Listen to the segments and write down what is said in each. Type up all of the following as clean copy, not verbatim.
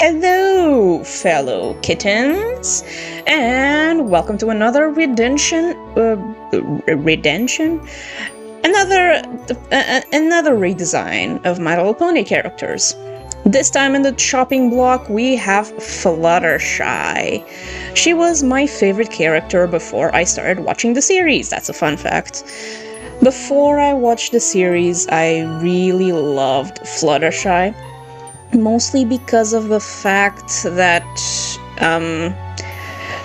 Hello, fellow kittens, and welcome to another another redesign of My Little Pony characters. This time in the chopping block, we have Fluttershy. She was my favorite character before I started watching the series. That's a fun fact. Before I watched the series, I really loved Fluttershy. Mostly because of the fact that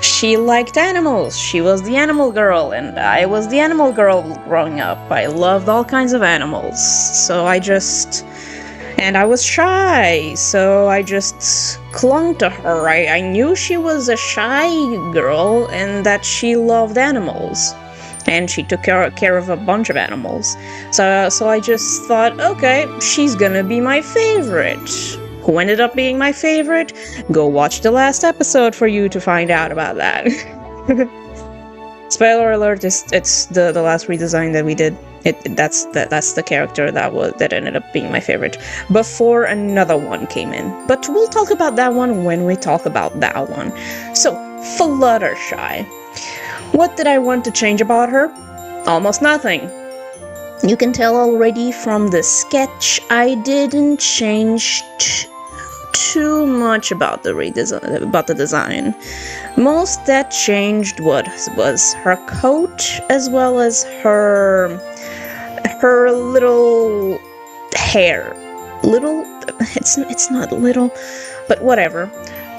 she liked animals. She was the animal girl, and I was the animal girl growing up. I loved all kinds of animals. And I was shy, so I just clung to her. I knew she was a shy girl and that she loved animals. And she took care of a bunch of animals. So I just thought, okay, she's gonna be my favorite. Who ended up being my favorite? Go watch the last episode for you to find out about that. Spoiler alert, it's the last redesign that we did. That's the character that ended up being my favorite before another one came in. But we'll talk about that one when we talk about that one. So, Fluttershy. What did I want to change about her? Almost nothing. You can tell already from the sketch I didn't change too much about the design. Most that changed was her coat as well as her little hair. It's not little, but whatever.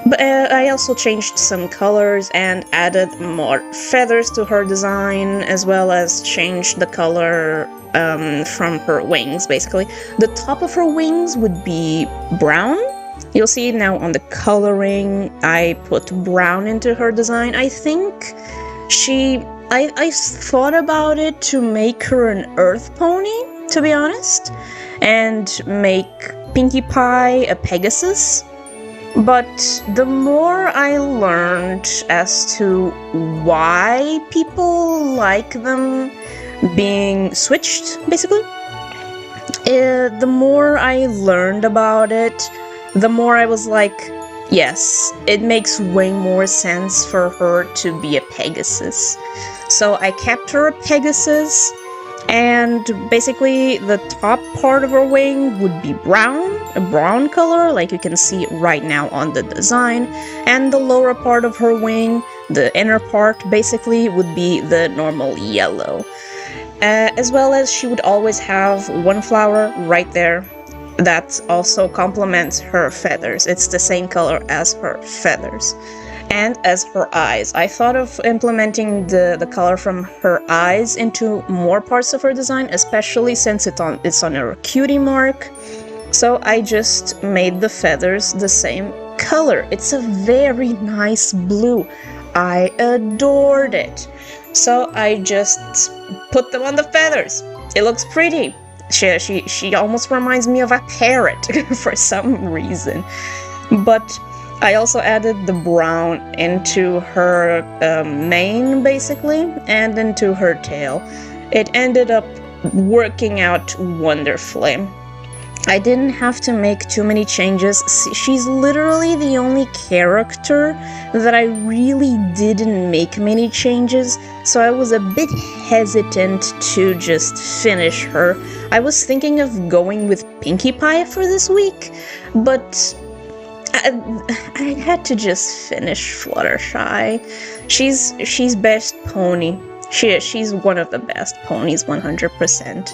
But I also changed some colors and added more feathers to her design, as well as changed the color from her wings, basically. The top of her wings would be brown. You'll see it now on the coloring. I put brown into her design. I think I thought about it to make her an earth pony, to be honest, and make Pinkie Pie a Pegasus. But the more I learned as to why people like them being switched, basically, the more I learned about it, the more I was like, yes, it makes way more sense for her to be a Pegasus. So I kept her a Pegasus, and basically the top part of her wing would be brown, a brown color, like you can see right now on the design, and the lower part of her wing, the inner part, basically would be the normal yellow. As well as she would always have one flower right there that also complements her feathers. It's the same color as her feathers. And as her eyes. I thought of implementing the color from her eyes into more parts of her design, especially since it's on her cutie mark. So I just made the feathers the same color. It's a very nice blue. I adored it. So I just put them on the feathers. It looks pretty. She almost reminds me of a parrot for some reason. But I also added the brown into her mane, basically, and into her tail. It ended up working out wonderfully. I didn't have to make too many changes. She's literally the only character that I really didn't make many changes, so I was a bit hesitant to just finish her. I was thinking of going with Pinkie Pie for this week, but I had to just finish Fluttershy. She's best pony. She's one of the best ponies, 100%.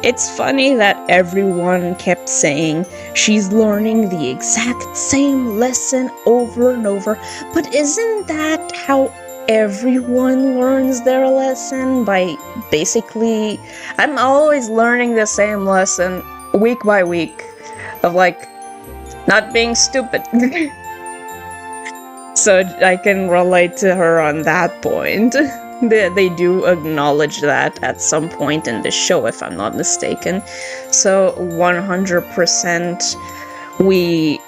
It's funny that everyone kept saying she's learning the exact same lesson over and over, but isn't that how everyone learns their lesson? By basically, I'm always learning the same lesson week by week of like not being stupid. So I can relate to her on that point. They do acknowledge that at some point in the show, if I'm not mistaken. So 100% we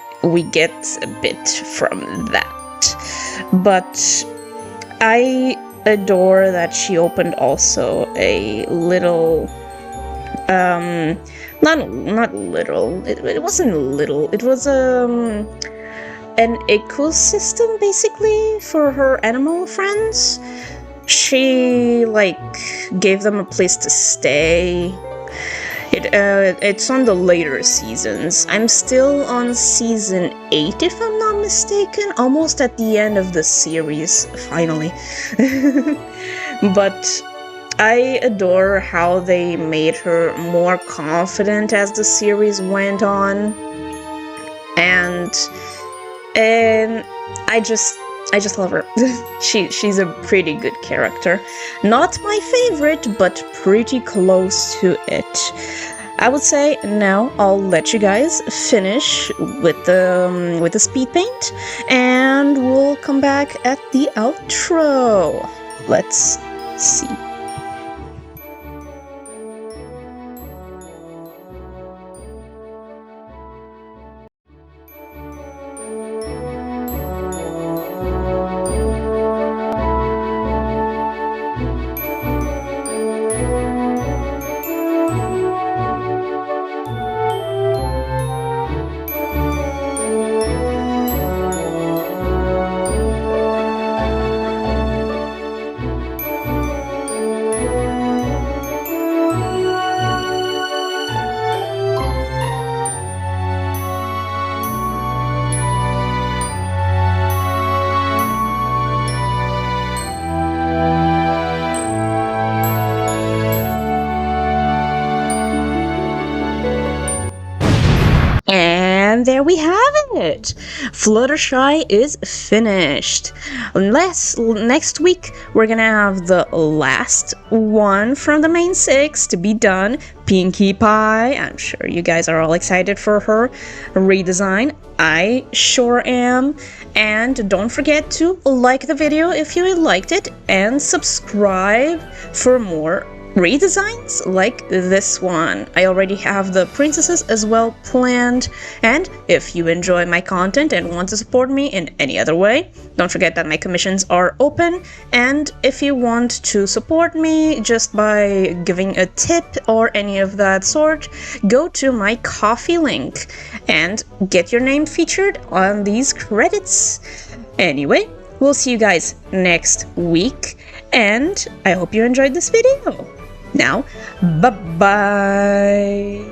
get a bit from that. But I adore that she opened also a little not little. It wasn't little. It was an ecosystem basically for her animal friends. She like gave them a place to stay. It's on the later seasons. I'm still on season 8 if I'm not mistaken, almost at the end of the series, finally. But I adore how they made her more confident as the series went on, and I just love her. She's a pretty good character. Not my favorite, but pretty close to it. I would say now I'll let you guys finish with the speed paint, and we'll come back at the outro. Let's see. And there we have it! Fluttershy is finished. Next week, we're gonna have the last one from the main 6 to be done, Pinkie Pie. I'm sure you guys are all excited for her redesign. I sure am. And don't forget to like the video if you liked it, and subscribe for more redesigns like this one. I already have the princesses as well planned, and if you enjoy my content and want to support me in any other way, don't forget that my commissions are open, and if you want to support me just by giving a tip or any of that sort, go to my Ko-fi link and get your name featured on these credits. Anyway, we'll see you guys next week, and I hope you enjoyed this video. Now, bye-bye!